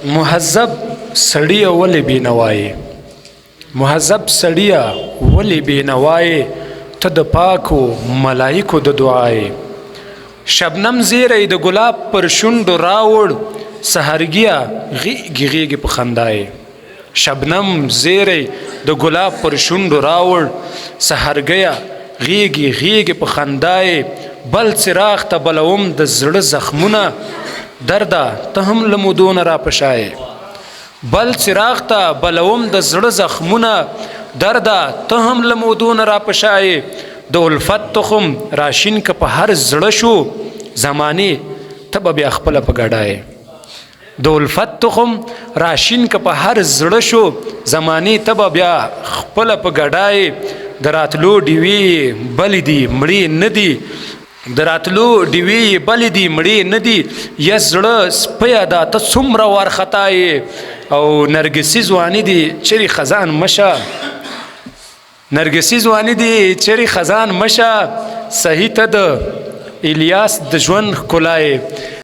مهذب سړی ولې بینوایي مهذب سړی ولې بینوایي ته د پاکو ملایکو د دعای شبنم زیری د ګلاب پر شونډو راوړ سحرګیا غیږ غیږ په خندای شبنم زیری د ګلاب پر شونډو راوړ سحرګیا غیږ غیږ په خندای بل چراغ ته بلوم د زړه زخمونه دردا ته هم لمودون را پشای بل چراغ ته بلوم د زړه زخمونه دردا ته هم لمودون را پشای د الفت تخم راشین که په هر زړه شو زمانی ته به بیا خپله په ګډای د الفت تخم راشین که په هر زړه شو زمانی ته به بیا خپله په ګډای د راتلو ډیوې بلې دي مړې نه دي د راتلو ډیوې بلې دي مړې نه دي یا زړه سپیه ده ته څومره وارخطا یې او نرګسي ځواني دي چیرې خزان مشه نرګسي ځواني دي چیرې خزان مشه صحیح ته د الیاس د ژوند ښکلا